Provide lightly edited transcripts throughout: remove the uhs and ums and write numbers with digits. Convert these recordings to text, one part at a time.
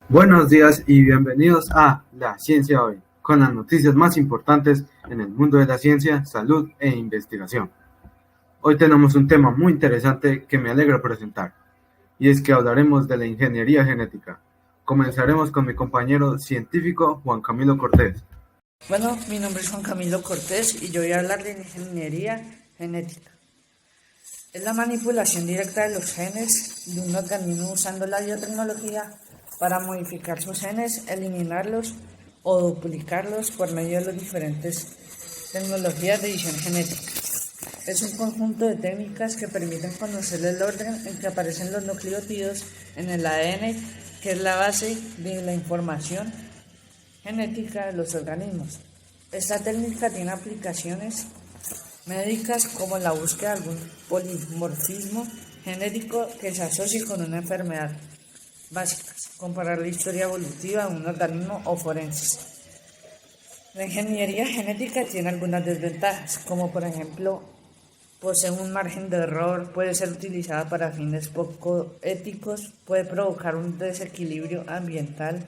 Buenos días y bienvenidos a La Ciencia Hoy, con las noticias más importantes en el mundo de la ciencia, salud e investigación. Hoy tenemos un tema muy interesante que me alegra presentar, y es que hablaremos de la ingeniería genética. Comenzaremos con mi compañero científico Juan Camilo Cortés. Bueno, mi nombre es Juan Camilo Cortés y yo voy a hablar de ingeniería genética. Es la manipulación directa de los genes de un organismo usando la biotecnología para modificar sus genes, eliminarlos o duplicarlos por medio de las diferentes tecnologías de edición genética. Es un conjunto de técnicas que permiten conocer el orden en que aparecen los nucleótidos en el ADN, que es la base de la información genética de los organismos. Esta técnica tiene aplicaciones médicas como la búsqueda de algún polimorfismo genético que se asocie con una enfermedad, básicas, comparar la historia evolutiva de un organismo o forenses. La ingeniería genética tiene algunas desventajas, como por ejemplo, posee un margen de error, puede ser utilizada para fines poco éticos, puede provocar un desequilibrio ambiental.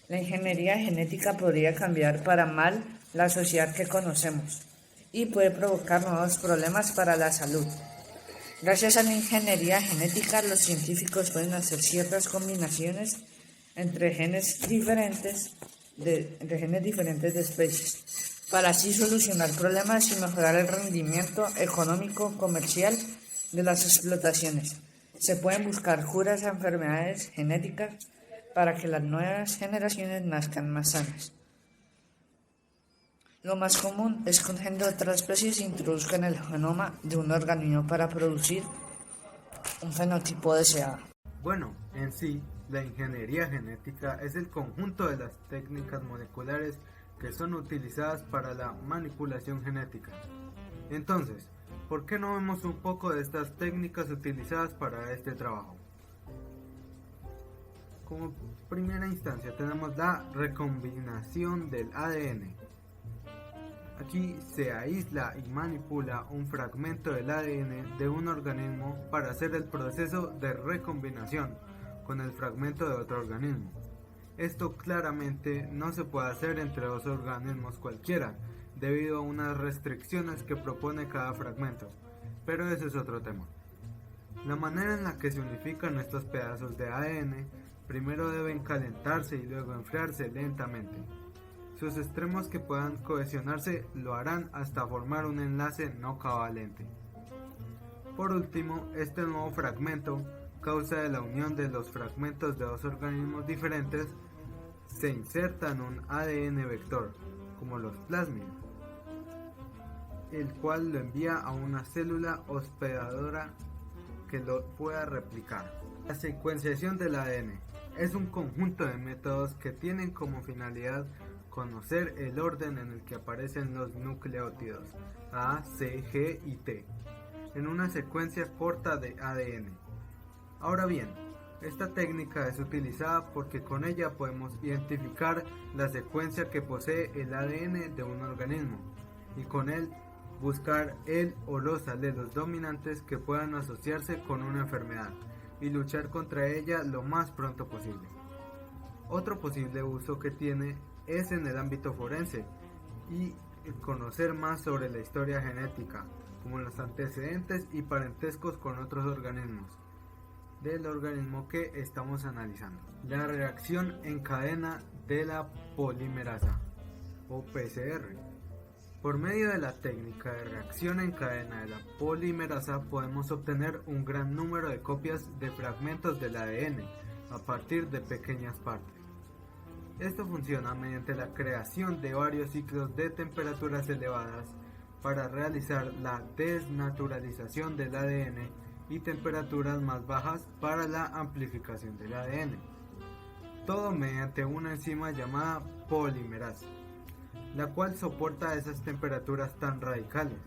La ingeniería genética podría cambiar para mal la sociedad que conocemos y puede provocar nuevos problemas para la salud. Gracias a la ingeniería genética, los científicos pueden hacer ciertas combinaciones entre genes diferentes de especies, para así solucionar problemas y mejorar el rendimiento económico comercial de las explotaciones. Se pueden buscar curas a enfermedades genéticas para que las nuevas generaciones nazcan más sanas. Lo más común es que un gen de otra especie se introduzca en el genoma de un organismo para producir un fenotipo deseado. Bueno, en sí, la ingeniería genética es el conjunto de las técnicas moleculares que son utilizadas para la manipulación genética. Entonces, ¿por qué no vemos un poco de estas técnicas utilizadas para este trabajo? Como primera instancia tenemos la recombinación del ADN. Aquí se aísla y manipula un fragmento del ADN de un organismo para hacer el proceso de recombinación con el fragmento de otro organismo. Esto claramente no se puede hacer entre dos organismos cualquiera, debido a unas restricciones que propone cada fragmento, pero ese es otro tema. La manera en la que se unifican estos pedazos de ADN primero deben calentarse y luego enfriarse lentamente. Sus extremos que puedan cohesionarse lo harán hasta formar un enlace no covalente. Por último, este nuevo fragmento, causa de la unión de los fragmentos de dos organismos diferentes, se inserta en un ADN vector, como los plásmidos, el cual lo envía a una célula hospedadora que lo pueda replicar. La secuenciación del ADN es un conjunto de métodos que tienen como finalidad conocer el orden en el que aparecen los nucleótidos A, C, G y T en una secuencia corta de ADN. Ahora bien, esta técnica es utilizada porque con ella podemos identificar la secuencia que posee el ADN de un organismo y con él buscar el o los alelos dominantes que puedan asociarse con una enfermedad y luchar contra ella lo más pronto posible. Otro posible uso que tiene es en el ámbito forense y conocer más sobre la historia genética, como los antecedentes y parentescos con otros organismos del organismo que estamos analizando. La reacción en cadena de la polimerasa o PCR. Por medio de la técnica de reacción en cadena de la polimerasa podemos obtener un gran número de copias de fragmentos del ADN a partir de pequeñas partes. Esto funciona mediante la creación de varios ciclos de temperaturas elevadas para realizar la desnaturalización del ADN y temperaturas más bajas para la amplificación del ADN. Todo mediante una enzima llamada polimerasa, la cual soporta esas temperaturas tan radicales.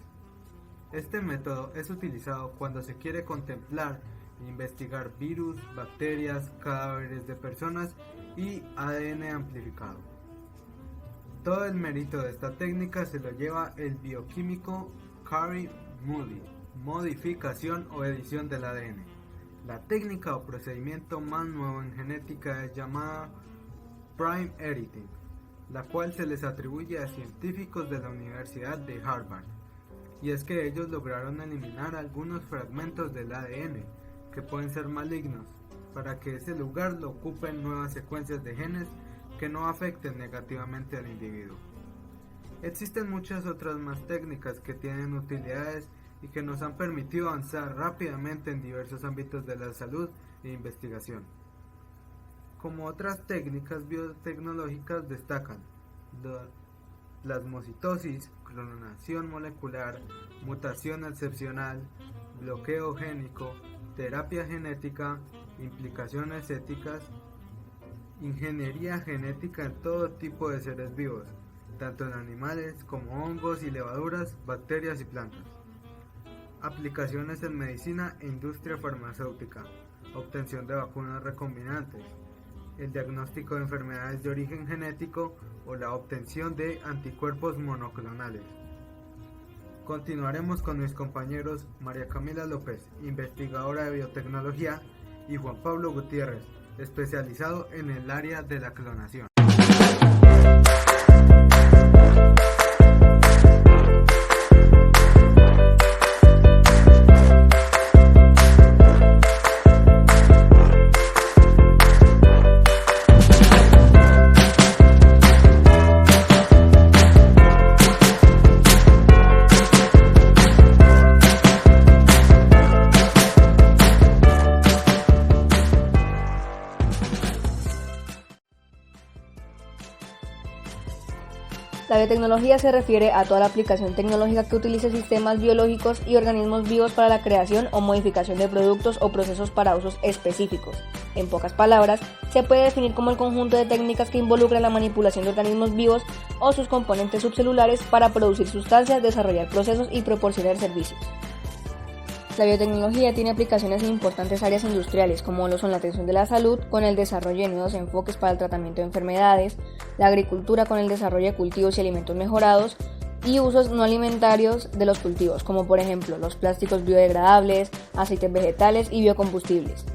Este método es utilizado cuando se quiere contemplar e investigar virus, bacterias, cadáveres de personas y ADN amplificado. Todo el mérito de esta técnica se lo lleva el bioquímico Carey Moody, modificación o edición del ADN, La técnica o procedimiento más nuevo en genética es llamada Prime Editing, la cual se les atribuye a científicos de la Universidad de Harvard, y es que ellos lograron eliminar algunos fragmentos del ADN que pueden ser malignos, para que ese lugar lo ocupen nuevas secuencias de genes que no afecten negativamente al individuo. Existen muchas otras más técnicas que tienen utilidades y que nos han permitido avanzar rápidamente en diversos ámbitos de la salud e investigación. Como otras técnicas biotecnológicas destacan la plasmocitosis, clonación molecular, mutación excepcional, bloqueo génico, terapia genética, implicaciones éticas, ingeniería genética en todo tipo de seres vivos, tanto en animales como hongos y levaduras, bacterias y plantas. Aplicaciones en medicina e industria farmacéutica, obtención de vacunas recombinantes, el diagnóstico de enfermedades de origen genético o la obtención de anticuerpos monoclonales. Continuaremos con mis compañeros María Camila López, investigadora de biotecnología, y Juan Pablo Gutiérrez, especializado en el área de la clonación. La biotecnología se refiere a toda la aplicación tecnológica que utilice sistemas biológicos y organismos vivos para la creación o modificación de productos o procesos para usos específicos. En pocas palabras, se puede definir como el conjunto de técnicas que involucran la manipulación de organismos vivos o sus componentes subcelulares para producir sustancias, desarrollar procesos y proporcionar servicios. La biotecnología tiene aplicaciones en importantes áreas industriales, como lo son la atención de la salud, con el desarrollo de nuevos enfoques para el tratamiento de enfermedades, la agricultura con el desarrollo de cultivos y alimentos mejorados, y usos no alimentarios de los cultivos, como por ejemplo los plásticos biodegradables, aceites vegetales y biocombustibles.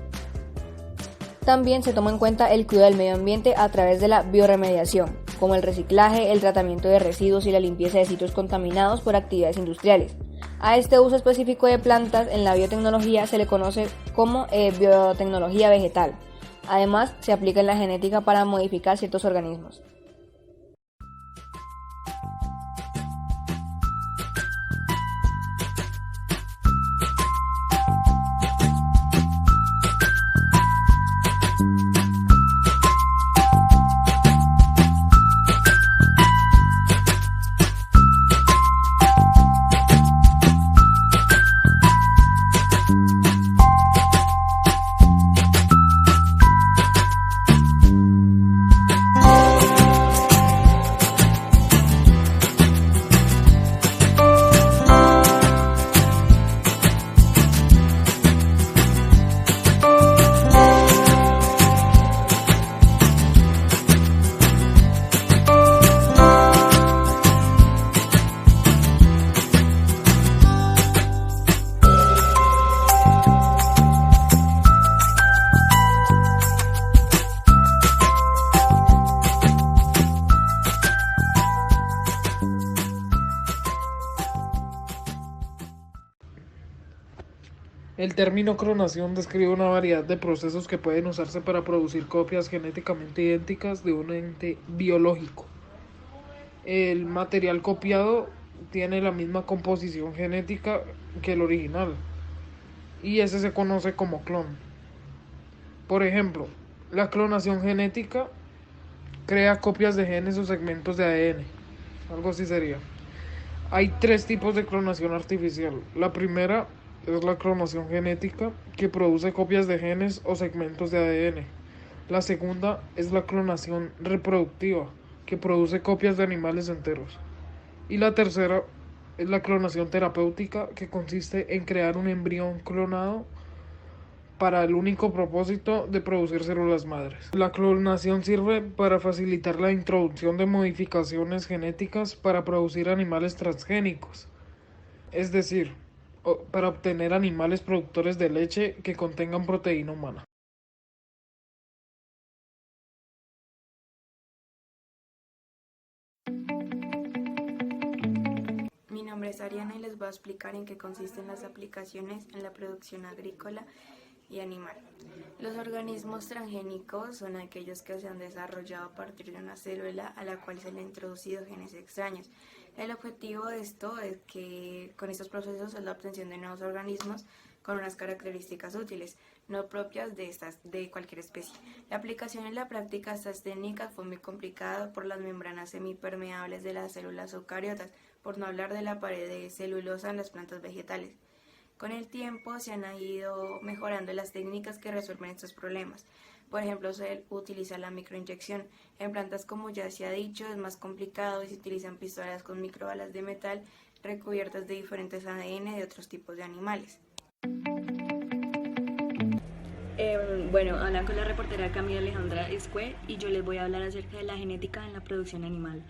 También se toma en cuenta el cuidado del medio ambiente a través de la bioremediación, como el reciclaje, el tratamiento de residuos y la limpieza de sitios contaminados por actividades industriales. A este uso específico de plantas en la biotecnología se le conoce como biotecnología vegetal. Además, se aplica en la genética para modificar ciertos organismos. El término clonación describe una variedad de procesos que pueden usarse para producir copias genéticamente idénticas de un ente biológico. El material copiado tiene la misma composición genética que el original, y ese se conoce como clon. Por ejemplo, la clonación genética crea copias de genes o segmentos de ADN, algo así sería. Hay 3 tipos de clonación artificial. La primera es la clonación genética, que produce copias de genes o segmentos de ADN. La segunda es la clonación reproductiva, que produce copias de animales enteros. Y la tercera es la clonación terapéutica, que consiste en crear un embrión clonado para el único propósito de producir células madres. La clonación sirve para facilitar la introducción de modificaciones genéticas para producir animales transgénicos. Es decir, para obtener animales productores de leche que contengan proteína humana. Mi nombre es Ariana y les voy a explicar en qué consisten las aplicaciones en la producción agrícola y animal. Los organismos transgénicos son aquellos que se han desarrollado a partir de una célula a la cual se le han introducido genes extraños. El objetivo de esto es que con estos procesos es la obtención de nuevos organismos con unas características útiles, no propias de cualquier especie. La aplicación en la práctica de estas técnicas fue muy complicada por las membranas semipermeables de las células eucariotas, por no hablar de la pared de celulosa en las plantas vegetales. Con el tiempo se han ido mejorando las técnicas que resuelven estos problemas. Por ejemplo, se utiliza la microinyección. En plantas, como ya se ha dicho, es más complicado y se utilizan pistolas con microbalas de metal recubiertas de diferentes ADN de otros tipos de animales. Habla con la reportera Camila Alejandra Escue y yo les voy a hablar acerca de la genética en la producción animal.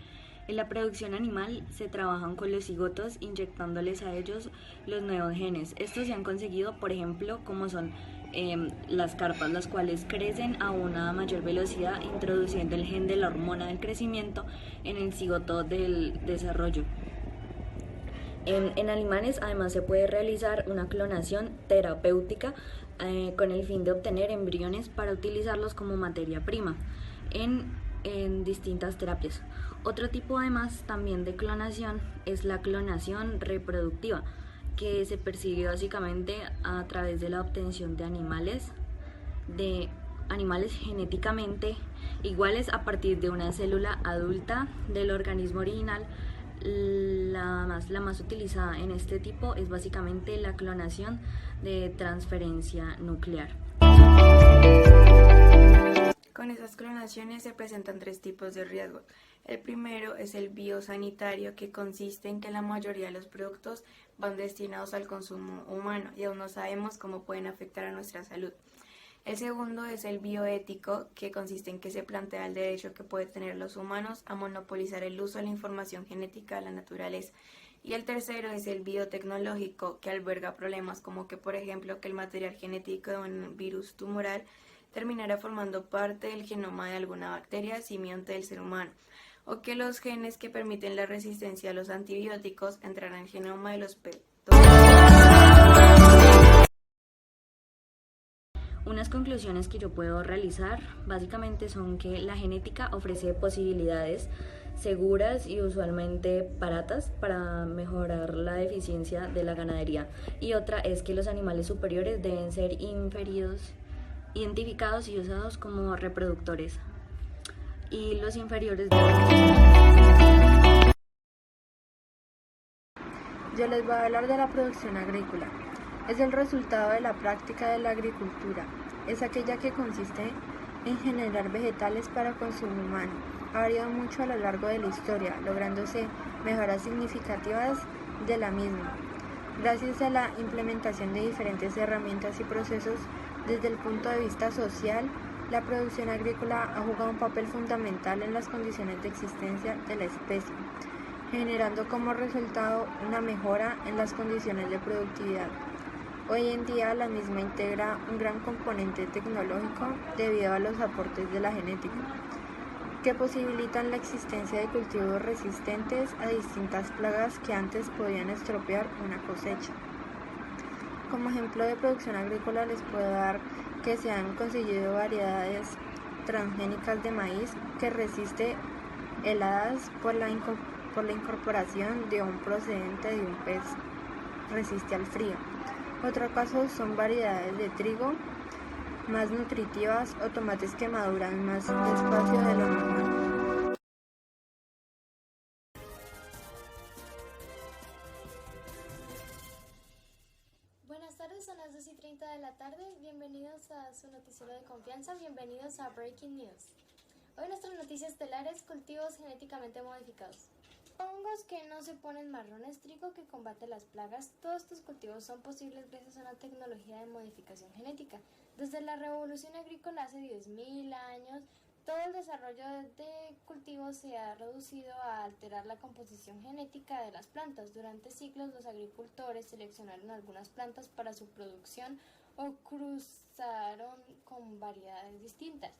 En la producción animal se trabajan con los cigotos inyectándoles a ellos los nuevos genes. Estos se han conseguido, por ejemplo, como son las carpas, las cuales crecen a una mayor velocidad introduciendo el gen de la hormona del crecimiento en el cigoto del desarrollo. En animales además se puede realizar una clonación terapéutica con el fin de obtener embriones para utilizarlos como materia prima en distintas terapias. Otro tipo además también de clonación es la clonación reproductiva, que se persigue básicamente a través de la obtención de animales genéticamente iguales a partir de una célula adulta del organismo original. La más utilizada en este tipo es básicamente la clonación de transferencia nuclear. Con esas clonaciones se presentan tres tipos de riesgos. El primero es el biosanitario, que consiste en que la mayoría de los productos van destinados al consumo humano y aún no sabemos cómo pueden afectar a nuestra salud. El segundo es el bioético, que consiste en que se plantea el derecho que pueden tener los humanos a monopolizar el uso de la información genética de la naturaleza. Y el tercero es el biotecnológico, que alberga problemas como que, por ejemplo, que el material genético de un virus tumoral terminará formando parte del genoma de alguna bacteria simbionte del ser humano, o que los genes que permiten la resistencia a los antibióticos entrarán en el genoma de los petos. Unas conclusiones que yo puedo realizar básicamente son que la genética ofrece posibilidades seguras y usualmente baratas para mejorar la eficiencia de la ganadería, y otra es que los animales superiores deben ser identificados y usados como reproductores y los inferiores Yo les voy a hablar de la producción agrícola. Es el resultado de la práctica de la agricultura. Es aquella que consiste en generar vegetales para consumo humano. Ha variado mucho a lo largo de la historia, lográndose mejoras significativas de la misma, gracias a la implementación de diferentes herramientas y procesos. Desde el punto de vista social, la producción agrícola ha jugado un papel fundamental en las condiciones de existencia de la especie, generando como resultado una mejora en las condiciones de productividad. Hoy en día la misma integra un gran componente tecnológico debido a los aportes de la genética, que posibilitan la existencia de cultivos resistentes a distintas plagas que antes podían estropear una cosecha. Como ejemplo de producción agrícola les puedo dar que se han conseguido variedades transgénicas de maíz que resisten heladas por la incorporación de un procedente de un pez resiste al frío. Otro caso son variedades de trigo más nutritivas o tomates que maduran más despacio de lo normal. Buenas tardes, son las 2:30 de la tarde. Bienvenidos a su noticiero de confianza, bienvenidos a Breaking News. Hoy nuestra noticia estelar es cultivos genéticamente modificados. Hongos que no se ponen marrones, trigo que combate las plagas, todos estos cultivos son posibles gracias a una tecnología de modificación genética. Desde la revolución agrícola hace 10.000 años, Todo el desarrollo de cultivos se ha reducido a alterar la composición genética de las plantas. Durante siglos los agricultores seleccionaron algunas plantas para su producción o cruzaron con variedades distintas,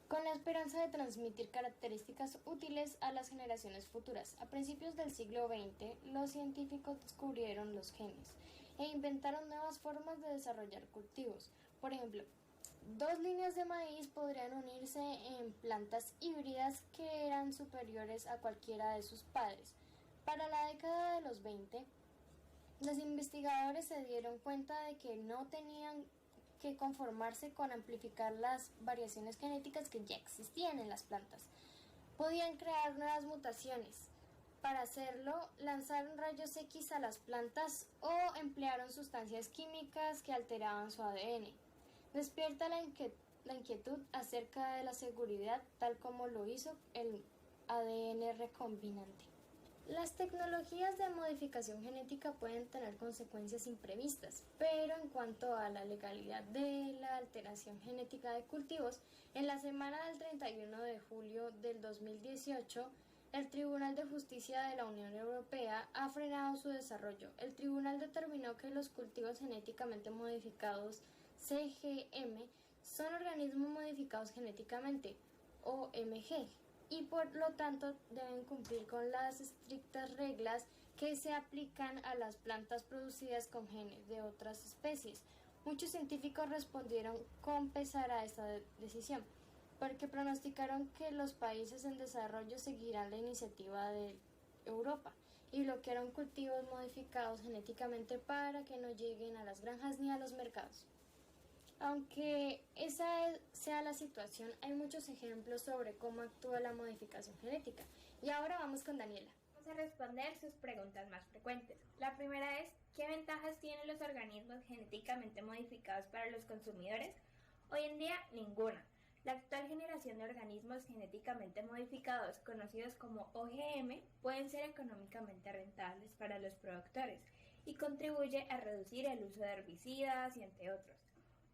con la esperanza de transmitir características útiles a las generaciones futuras. A principios del siglo XX, los científicos descubrieron los genes e inventaron nuevas formas de desarrollar cultivos. Por ejemplo, 2 líneas de maíz podrían unirse en plantas híbridas que eran superiores a cualquiera de sus padres. Para la década de los 20, los investigadores se dieron cuenta de que no tenían que conformarse con amplificar las variaciones genéticas que ya existían en las plantas. Podían crear nuevas mutaciones. Para hacerlo, lanzaron rayos X a las plantas o emplearon sustancias químicas que alteraban su ADN. Despierta la inquietud acerca de la seguridad, tal como lo hizo el ADN recombinante. Las tecnologías de modificación genética pueden tener consecuencias imprevistas, pero en cuanto a la legalidad de la alteración genética de cultivos, en la semana del 31 de julio del 2018, el Tribunal de Justicia de la Unión Europea ha frenado su desarrollo. El tribunal determinó que los cultivos genéticamente modificados CGM son organismos modificados genéticamente, OMG, y por lo tanto deben cumplir con las estrictas reglas que se aplican a las plantas producidas con genes de otras especies. Muchos científicos respondieron con pesar a esta decisión, porque pronosticaron que los países en desarrollo seguirán la iniciativa de Europa y bloquearon cultivos modificados genéticamente para que no lleguen a las granjas ni a los mercados. Aunque esa sea la situación, hay muchos ejemplos sobre cómo actúa la modificación genética. Y ahora vamos con Daniela. Vamos a responder sus preguntas más frecuentes. La primera es, ¿qué ventajas tienen los organismos genéticamente modificados para los consumidores? Hoy en día, ninguna. La actual generación de organismos genéticamente modificados, conocidos como OGM, pueden ser económicamente rentables para los productores y contribuye a reducir el uso de herbicidas y entre otros.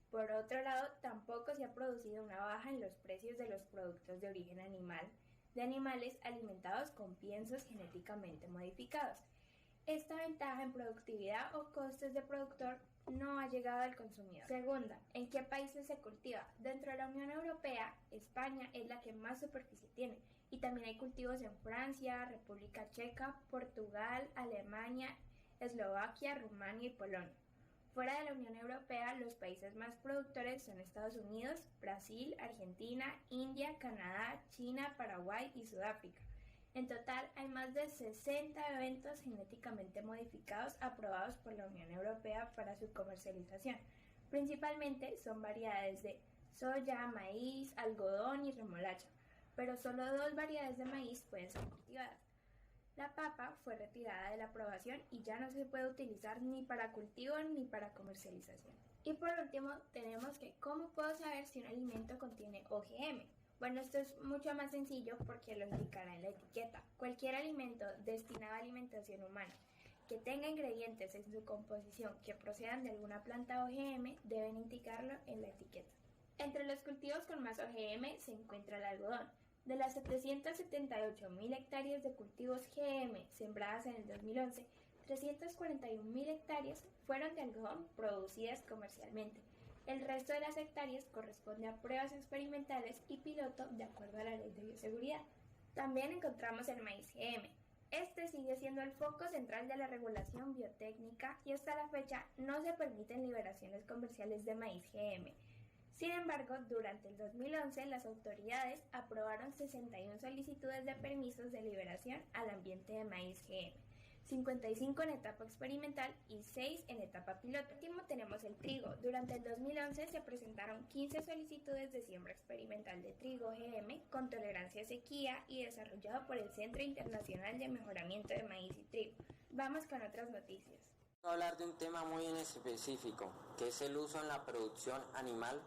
Por otro lado, tampoco se ha producido una baja en los precios de los productos de origen animal, de animales alimentados con piensos genéticamente modificados. Esta ventaja en productividad o costes de productor no ha llegado al consumidor. Segunda, ¿en qué países se cultiva? Dentro de la Unión Europea, España es la que más superficie tiene y también hay cultivos en Francia, República Checa, Portugal, Alemania, Eslovaquia, Rumania y Polonia. Fuera de la Unión Europea, los países más productores son Estados Unidos, Brasil, Argentina, India, Canadá, China, Paraguay y Sudáfrica. En total, hay más de 60 eventos genéticamente modificados aprobados por la Unión Europea para su comercialización. Principalmente son variedades de soya, maíz, algodón y remolacha, pero solo 2 variedades de maíz pueden ser cultivadas. La papa fue retirada de la aprobación y ya no se puede utilizar ni para cultivo ni para comercialización. Y por último, tenemos que ¿cómo puedo saber si un alimento contiene OGM? Bueno, esto es mucho más sencillo porque lo indicará en la etiqueta. Cualquier alimento destinado a alimentación humana que tenga ingredientes en su composición que procedan de alguna planta OGM deben indicarlo en la etiqueta. Entre los cultivos con más OGM se encuentra el algodón. De las 778.000 hectáreas de cultivos GM sembradas en el 2011, 341.000 hectáreas fueron de algodón producidas comercialmente. El resto de las hectáreas corresponde a pruebas experimentales y piloto de acuerdo a la ley de bioseguridad. También encontramos el maíz GM. Este sigue siendo el foco central de la regulación biotécnica y hasta la fecha no se permiten liberaciones comerciales de maíz GM. Sin embargo, durante el 2011 las autoridades aprobaron 61 solicitudes de permisos de liberación al ambiente de maíz GM, 55 en etapa experimental y 6 en etapa piloto. Por último tenemos el trigo. Durante el 2011 se presentaron 15 solicitudes de siembra experimental de trigo GM con tolerancia a sequía y desarrollado por el Centro Internacional de Mejoramiento de Maíz y Trigo. Vamos con otras noticias. Voy a hablar de un tema muy en específico, que es el uso en la producción animal.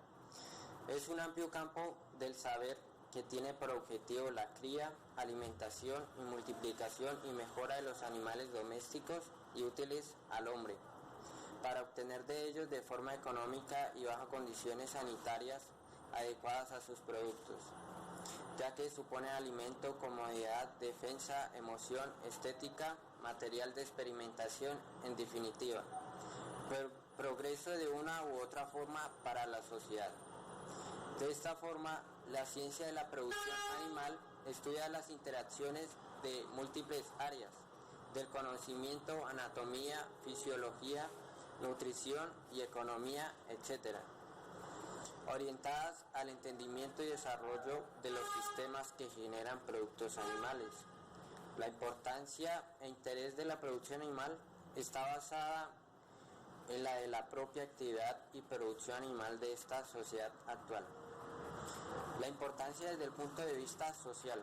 Es un amplio campo del saber que tiene por objetivo la cría, alimentación y multiplicación y mejora de los animales domésticos y útiles al hombre, para obtener de ellos de forma económica y bajo condiciones sanitarias adecuadas a sus productos. ya que supone alimento, comodidad, defensa, emoción, estética, material de experimentación, en definitiva, progreso de una u otra forma para la sociedad. De esta forma, la ciencia de la producción animal estudia las interacciones de múltiples áreas del conocimiento, anatomía, fisiología, nutrición y economía, etc., orientadas al entendimiento y desarrollo de los sistemas que generan productos animales. La importancia e interés de la producción animal está basada en la de la propia actividad y producción animal de esta sociedad actual. La importancia desde el punto de vista social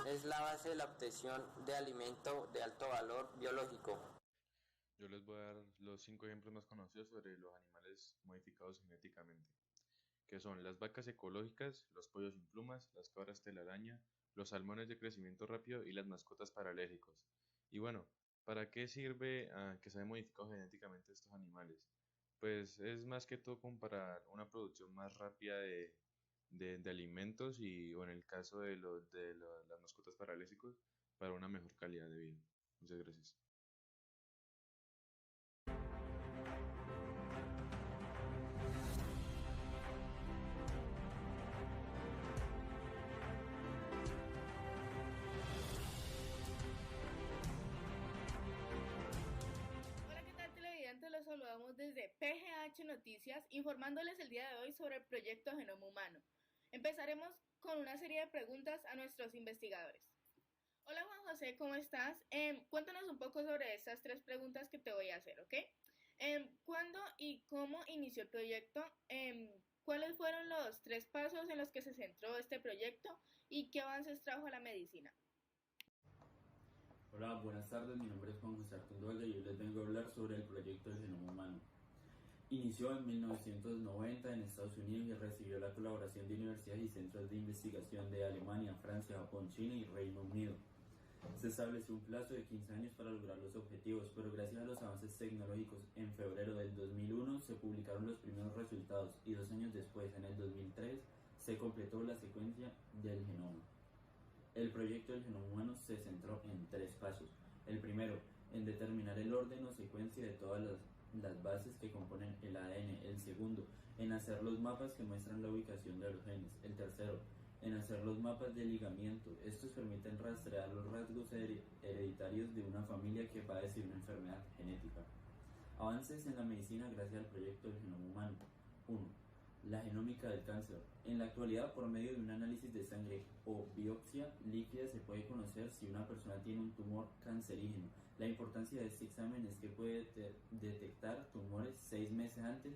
es la base de la obtención de alimento de alto valor biológico. Yo les voy a dar los 5 ejemplos más conocidos sobre los animales modificados genéticamente, que son las vacas ecológicas, los pollos sin plumas, las cabras telaraña, los salmones de crecimiento rápido y las mascotas paralérgicos. Y bueno, ¿para qué sirve que se hayan modificado genéticamente estos animales? Pues es más que todo como para una producción más rápida de alimentos y, o en el caso de las mascotas paralérgicos, para una mejor calidad de vida. Muchas gracias. Hola, ¿qué tal, televidentes? Los saludamos desde PGH Noticias, informándoles el día de hoy sobre el proyecto Genoma Humano. Empezaremos con una serie de preguntas a nuestros investigadores. Hola Juan José, ¿cómo estás? Cuéntanos un poco sobre estas 3 preguntas que te voy a hacer, ¿ok? ¿Cuándo y cómo inició el proyecto? ¿Cuáles fueron los 3 pasos en los que se centró este proyecto? ¿Y qué avances trajo a la medicina? Hola, buenas tardes, mi nombre es Juan José Artunduaga y hoy les vengo a hablar sobre el proyecto del genoma humano. Inició en 1990 en Estados Unidos y recibió la colaboración de universidades y centros de investigación de Alemania, Francia, Japón, China y Reino Unido. Se estableció un plazo de 15 años para lograr los objetivos, pero gracias a los avances tecnológicos, en febrero del 2001 se publicaron los primeros resultados y 2 años después, en el 2003, se completó la secuencia del genoma. El proyecto del genoma humano se centró en 3 pasos. El primero, en determinar el orden o secuencia de todas las bases que componen el ADN. El segundo, en hacer los mapas que muestran la ubicación de los genes. El tercero, en hacer los mapas de ligamiento. Estos permiten rastrear los rasgos hereditarios de una familia que padece una enfermedad genética. Avances en la medicina gracias al proyecto del genoma humano. 1. La genómica del cáncer. En la actualidad, por medio de un análisis de sangre o biopsia líquida, se puede conocer si una persona tiene un tumor cancerígeno. La importancia de este examen es que puede detectar tumores 6 meses antes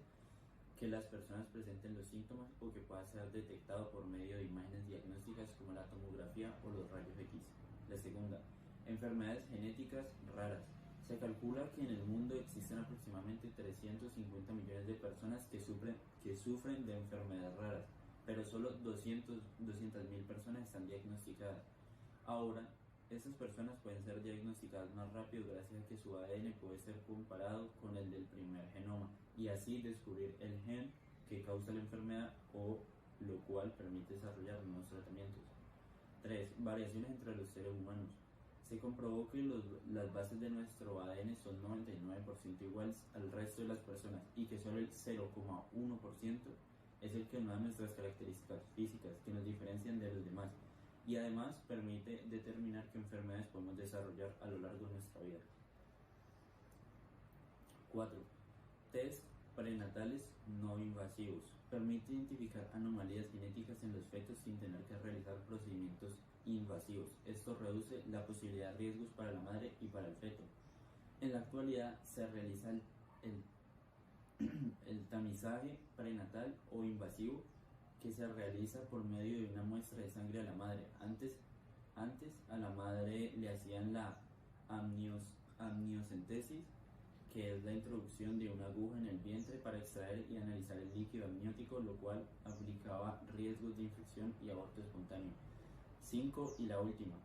que las personas presenten los síntomas o que pueda ser detectado por medio de imágenes diagnósticas como la tomografía o los rayos X. La segunda, enfermedades genéticas raras. Se calcula que en el mundo existen aproximadamente 350 millones de personas que sufren de enfermedades raras, pero solo 200.000 personas están diagnosticadas. Ahora, estas personas pueden ser diagnosticadas más rápido gracias a que su ADN puede ser comparado con el del primer genoma y así descubrir el gen que causa la enfermedad o lo cual permite desarrollar nuevos tratamientos. 3. Variaciones entre los seres humanos. Se comprobó que las bases de nuestro ADN son 99% iguales al resto de las personas y que solo el 0,1% es el que nos da nuestras características físicas que nos diferencian de los demás y además permite determinar qué enfermedades podemos desarrollar a lo largo de nuestra vida. 4. Test prenatales no invasivos. Permite identificar anomalías genéticas en los fetos sin tener que realizar procedimientos invasivos. Esto reduce la posibilidad de riesgos para la madre y para el feto. En la actualidad se realiza el tamizaje prenatal o invasivo que se realiza por medio de una muestra de sangre a la madre. Antes a la madre le hacían la amniocentesis, que es la introducción de una aguja en el vientre para extraer y analizar el líquido amniótico, lo cual aplicaba riesgos de infección y aborto espontáneo. 5. Y la última,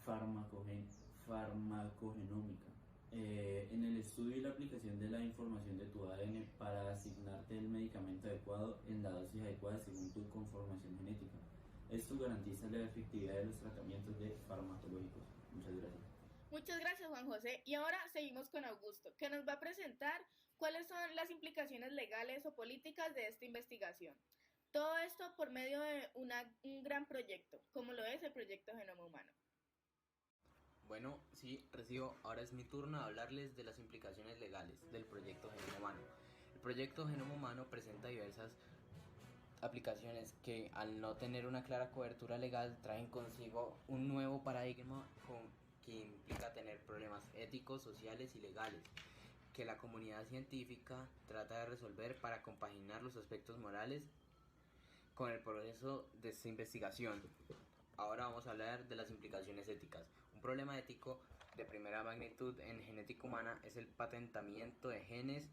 farmacogenómica. En el estudio y la aplicación de la información de tu ADN para asignarte el medicamento adecuado en la dosis adecuada según tu conformación genética. Esto garantiza la efectividad de los tratamientos farmacológicos. Muchas gracias. Muchas gracias, Juan José. Y ahora seguimos con Augusto, que nos va a presentar cuáles son las implicaciones legales o políticas de esta investigación. Todo esto por medio de un gran proyecto, como lo es el proyecto Genoma Humano. Bueno, sí, recibo. Ahora es mi turno de hablarles de las implicaciones legales del proyecto Genoma Humano. El proyecto Genoma Humano presenta diversas aplicaciones que, al no tener una clara cobertura legal, traen consigo un nuevo paradigma que implica tener problemas éticos, sociales y legales, que la comunidad científica trata de resolver para compaginar los aspectos morales con el progreso de esta investigación. Ahora vamos a hablar de las implicaciones éticas. Un problema ético de primera magnitud en genética humana es el patentamiento de genes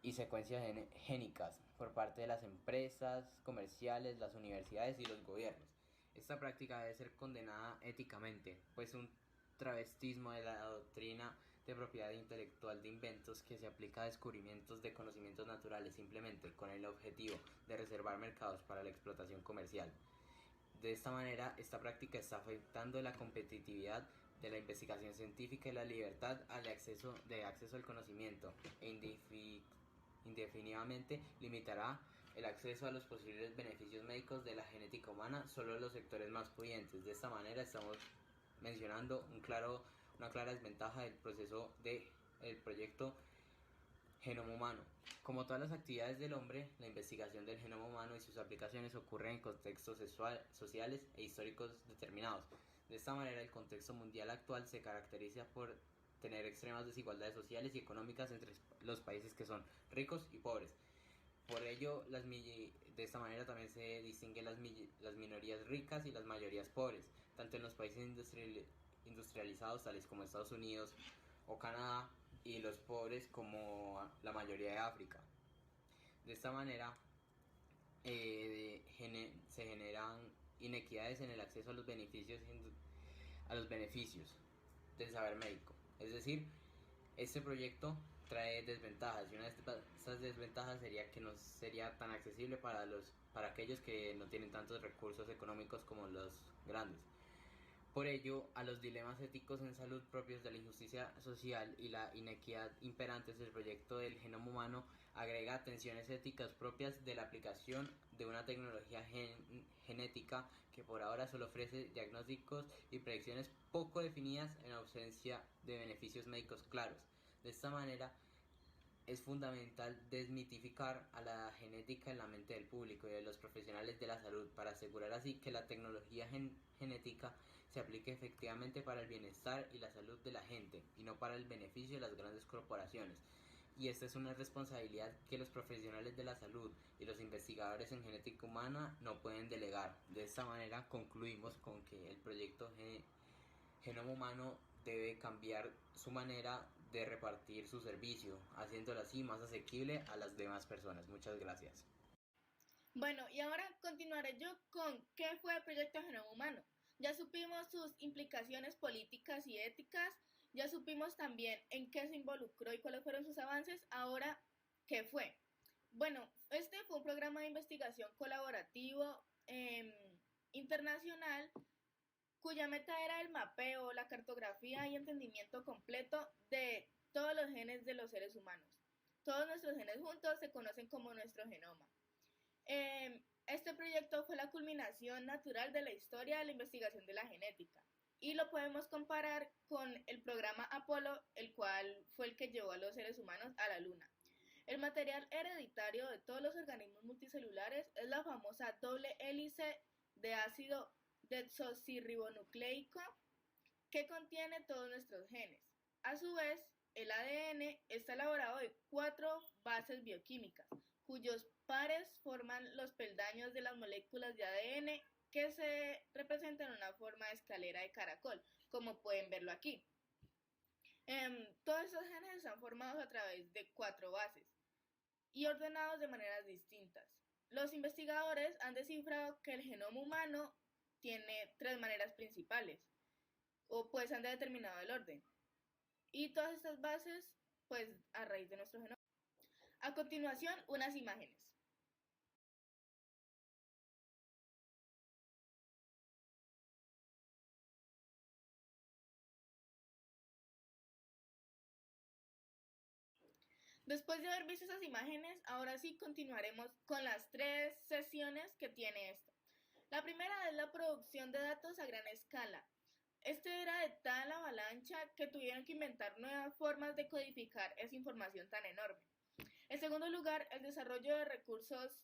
y secuencias génicas por parte de las empresas comerciales, las universidades y los gobiernos. Esta práctica debe ser condenada éticamente, pues un travestismo de la doctrina de propiedad intelectual de inventos que se aplica a descubrimientos de conocimientos naturales simplemente con el objetivo de reservar mercados para la explotación comercial. De esta manera, esta práctica está afectando la competitividad de la investigación científica y la libertad de acceso al conocimiento e indefinidamente limitará el acceso a los posibles beneficios médicos de la genética humana solo a los sectores más pudientes. De esta manera estamos mencionando una clara desventaja del proyecto Genoma Humano. Como todas las actividades del hombre, la investigación del genoma humano y sus aplicaciones ocurren en contextos sociales e históricos determinados. De esta manera, el contexto mundial actual se caracteriza por tener extremas desigualdades sociales y económicas entre los países que son ricos y pobres. Por ello, de esta manera también se distinguen las minorías ricas y las mayorías pobres, tanto en los países industrializados tales como Estados Unidos o Canadá, y los pobres como la mayoría de África. De esta manera se generan inequidades en el acceso a los beneficios del saber médico. Es decir, este proyecto trae desventajas, y una de estas desventajas sería que no sería tan accesible para aquellos que no tienen tantos recursos económicos como los grandes. Por ello, a los dilemas éticos en salud propios de la injusticia social y la inequidad imperantes, el proyecto del genoma humano agrega tensiones éticas propias de la aplicación de una tecnología genética que por ahora solo ofrece diagnósticos y predicciones poco definidas en ausencia de beneficios médicos claros. De esta manera, es fundamental desmitificar a la genética en la mente del público y de los profesionales de la salud para asegurar así que la tecnología genética se aplique efectivamente para el bienestar y la salud de la gente y no para el beneficio de las grandes corporaciones. Y esta es una responsabilidad que los profesionales de la salud y los investigadores en genética humana no pueden delegar. De esta manera concluimos con que el proyecto Genoma Humano debe cambiar su manera de repartir su servicio, haciéndolo así más asequible a las demás personas. Muchas gracias. Bueno, y ahora continuaré yo con qué fue el proyecto Genoma Humano. Ya supimos sus implicaciones políticas y éticas, ya supimos también en qué se involucró y cuáles fueron sus avances. Ahora, ¿qué fue? Bueno, este fue un programa de investigación colaborativo internacional cuya meta era el mapeo, la cartografía y entendimiento completo de todos los genes de los seres humanos. Todos nuestros genes juntos se conocen como nuestro genoma. Este proyecto fue la culminación natural de la historia de la investigación de la genética y lo podemos comparar con el programa Apolo, el cual fue el que llevó a los seres humanos a la Luna. El material hereditario de todos los organismos multicelulares es la famosa doble hélice de ácido desoxirribonucleico que contiene todos nuestros genes. A su vez, el ADN está elaborado de 4 bases bioquímicas, cuyos pares forman los peldaños de las moléculas de ADN que se representan en una forma de escalera de caracol, como pueden verlo aquí. Todos estos genes están formados a través de 4 bases y ordenados de maneras distintas. Los investigadores han descifrado que el genoma humano tiene 3 maneras principales, o pues han determinado el orden. Y todas estas bases, pues a raíz de nuestro genoma. A continuación, unas imágenes. Después de haber visto esas imágenes, ahora sí continuaremos con las 3 sesiones que tiene esto. La primera es la producción de datos a gran escala. Este era de tal avalancha que tuvieron que inventar nuevas formas de codificar esa información tan enorme. En segundo lugar, el desarrollo de recursos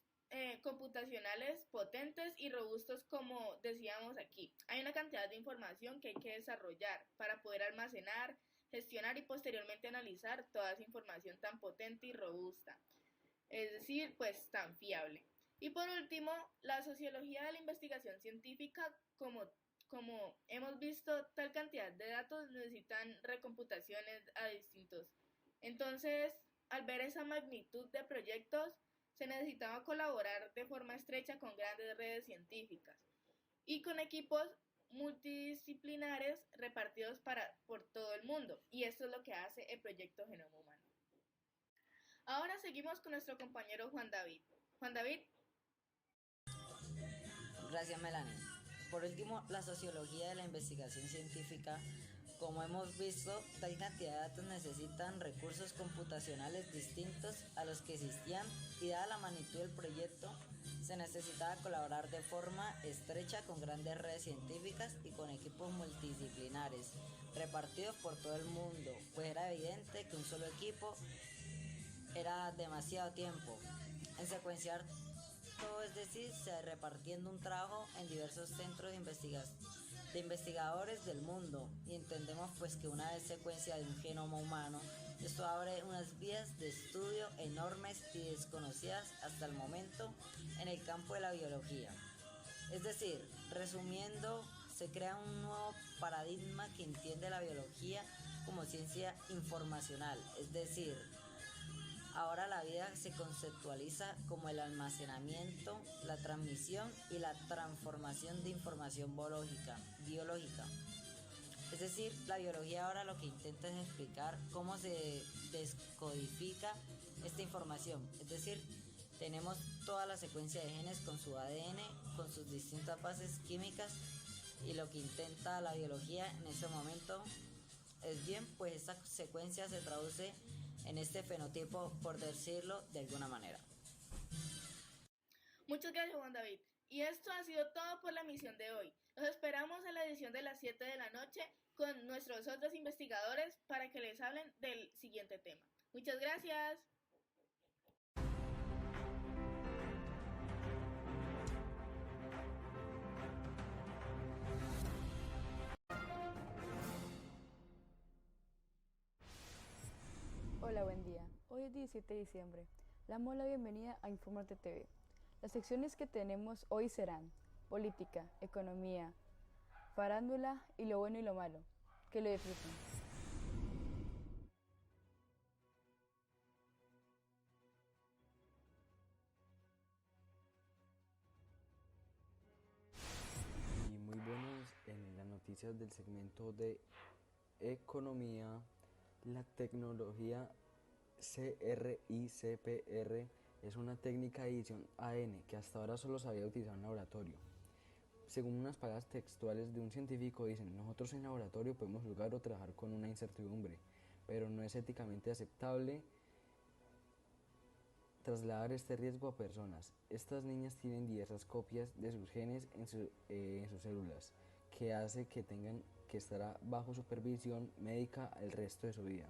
computacionales potentes y robustos, como decíamos aquí. Hay una cantidad de información que hay que desarrollar para poder almacenar, gestionar y posteriormente analizar toda esa información tan potente y robusta, es decir, pues tan fiable. Y por último, la sociología de la investigación científica, como hemos visto, tal cantidad de datos necesitan recomputaciones a distintos. Entonces, al ver esa magnitud de proyectos, se necesitaba colaborar de forma estrecha con grandes redes científicas y con equipos multidisciplinares repartidos por todo el mundo. Y esto es lo que hace el proyecto Genoma Humano. Ahora seguimos con nuestro compañero Juan David. Juan David. Gracias, Melanie. Por último, la sociología de la investigación científica. Como hemos visto, tal cantidad de datos necesitan recursos computacionales distintos a los que existían y dada la magnitud del proyecto, se necesitaba colaborar de forma estrecha con grandes redes científicas y con equipos multidisciplinares repartidos por todo el mundo, pues era evidente que un solo equipo era demasiado tiempo en secuenciar todo, es decir, se repartiendo un trabajo en diversos centros de investigadores del mundo, y entendemos pues que una vez secuencia de un genoma humano, esto abre unas vías de estudio enormes y desconocidas hasta el momento en el campo de la biología. Es decir, resumiendo, se crea un nuevo paradigma que entiende la biología como ciencia informacional, es decir, ahora la vida se conceptualiza como el almacenamiento, la transmisión y la transformación de información biológica. Es decir, la biología ahora lo que intenta es explicar cómo se descodifica esta información. Es decir, tenemos toda la secuencia de genes con su ADN, con sus distintas bases químicas, y lo que intenta la biología en este momento es bien, pues esta secuencia se traduce en este fenotipo, por decirlo de alguna manera. Muchas gracias, Juan David. Y esto ha sido todo por la emisión de hoy. Los esperamos en la edición de las 7 de la noche con nuestros otros investigadores para que les hablen del siguiente tema. Muchas gracias. Hola, buen día. Hoy es 17 de diciembre. Le damos la bienvenida a Infórmate TV. Las secciones que tenemos hoy serán política, economía, farándula y lo bueno y lo malo. Que lo disfruten. Y muy buenos en las noticias del segmento de economía. La tecnología CRISPR es una técnica de edición ADN que hasta ahora solo se había utilizado en laboratorio. Según unas palabras textuales de un científico, dicen: nosotros en laboratorio podemos jugar o trabajar con una incertidumbre, pero no es éticamente aceptable trasladar este riesgo a personas. Estas niñas tienen diversas copias de sus genes en sus células, que hace que tengan que estar bajo supervisión médica el resto de su vida.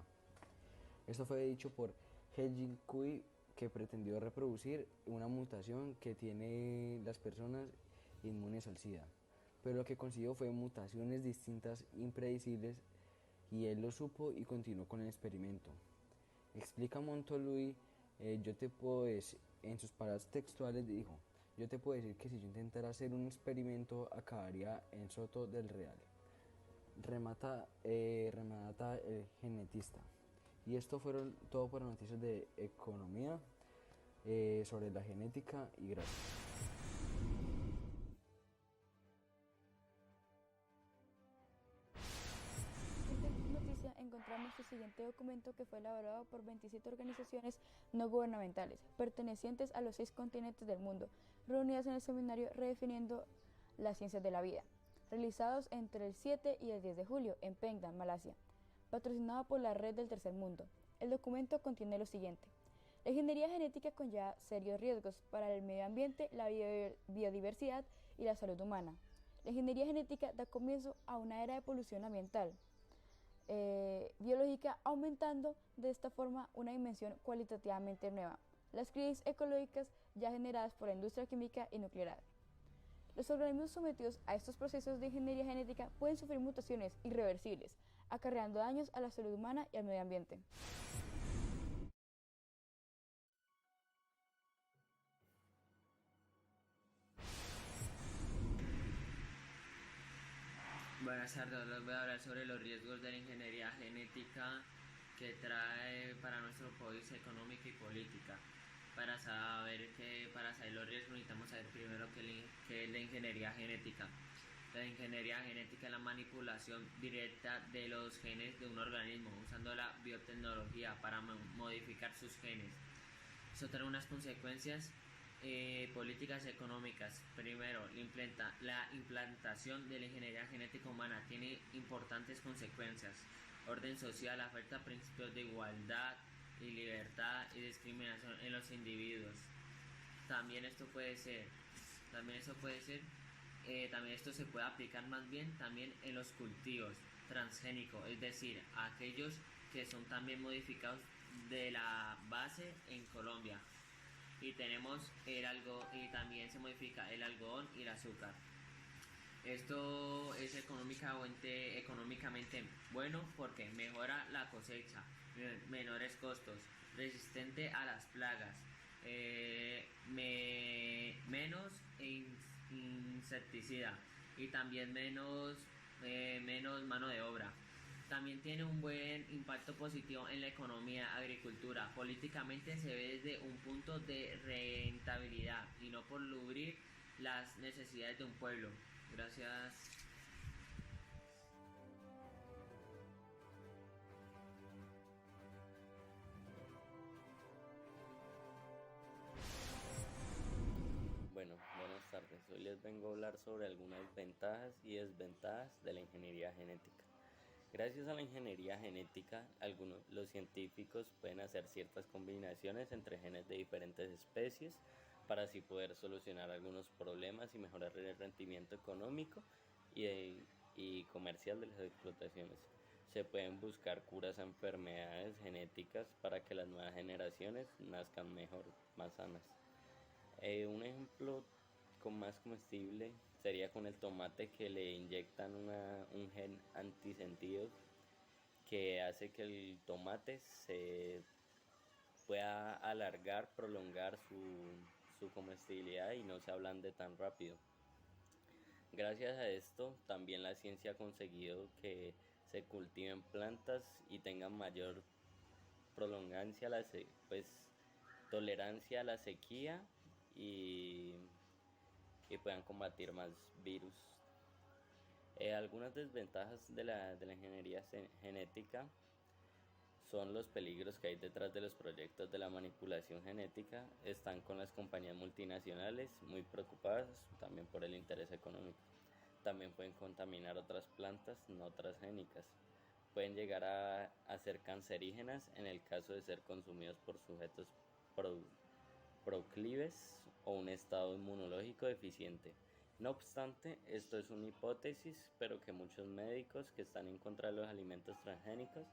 Esto fue dicho por He-Jin Kui, que pretendió reproducir una mutación que tienen las personas inmunes al SIDA, pero lo que consiguió fue mutaciones distintas impredecibles, y él lo supo y continuó con el experimento. Explica Montolui, yo te puedo decir, en sus palabras textuales dijo: yo te puedo decir que si yo intentara hacer un experimento acabaría en Soto del Real. Remata el genetista. Y esto fueron todo por las noticias de economía sobre la genética, y gracias. En esta noticia encontramos el siguiente documento, que fue elaborado por 27 organizaciones no gubernamentales pertenecientes a los 6 continentes del mundo, reunidas en el seminario Redefiniendo las Ciencias de la Vida, realizados entre el 7 y el 10 de julio en Penang, Malasia, patrocinado por la Red del Tercer Mundo. El documento contiene lo siguiente. La ingeniería genética conlleva serios riesgos para el medio ambiente, la biodiversidad y la salud humana. La ingeniería genética da comienzo a una era de polución ambiental, biológica, aumentando de esta forma una dimensión cualitativamente nueva, las crisis ecológicas ya generadas por la industria química y nuclear. Los organismos sometidos a estos procesos de ingeniería genética pueden sufrir mutaciones irreversibles, acarreando daños a la salud humana y al medio ambiente. Buenas tardes, les voy a hablar sobre los riesgos de la ingeniería genética que trae para nuestro país económica y política. Para saber los riesgos necesitamos saber primero qué es la ingeniería genética. La ingeniería genética es la manipulación directa de los genes de un organismo usando la biotecnología para modificar sus genes. Eso trae unas consecuencias políticas económicas. Primero, la implantación de la ingeniería genética humana tiene importantes consecuencias. Orden social, afecta principios de igualdad y libertad y discriminación en los individuos. También esto se puede aplicar más bien también en los cultivos transgénicos, es decir, aquellos que son también modificados de la base en Colombia. Y también se modifica el algodón y el azúcar. Esto es económicamente bueno porque mejora la cosecha, menores costos, resistente a las plagas, menos insecticida y también menos mano de obra. También tiene un buen impacto positivo en la economía, agricultura. Políticamente se ve desde un punto de rentabilidad y no por cubrir las necesidades de un pueblo. Gracias. Bueno, buenas tardes. Hoy les vengo a hablar sobre algunas ventajas y desventajas de la ingeniería genética. Gracias a la ingeniería genética, los científicos pueden hacer ciertas combinaciones entre genes de diferentes especies para así poder solucionar algunos problemas y mejorar el rendimiento económico y comercial de las explotaciones. Se pueden buscar curas a enfermedades genéticas para que las nuevas generaciones nazcan mejor, más sanas. Un ejemplo más comestible sería con el tomate, que le inyectan un gen antisentido que hace que el tomate se pueda prolongar su comestibilidad y no se ablande tan rápido. Gracias a esto, también la ciencia ha conseguido que se cultiven plantas y tengan mayor tolerancia a la sequía y puedan combatir más virus. Algunas desventajas de la ingeniería genética son los peligros que hay detrás de los proyectos de la manipulación genética. Están con las compañías multinacionales muy preocupadas también por el interés económico. También pueden contaminar otras plantas no transgénicas. Pueden llegar a ser cancerígenas en el caso de ser consumidos por sujetos proclives o un estado inmunológico deficiente. No obstante, esto es una hipótesis, pero que muchos médicos que están en contra de los alimentos transgénicos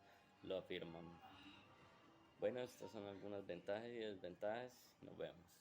lo afirman. Bueno, estas son algunas ventajas y desventajas. Nos vemos.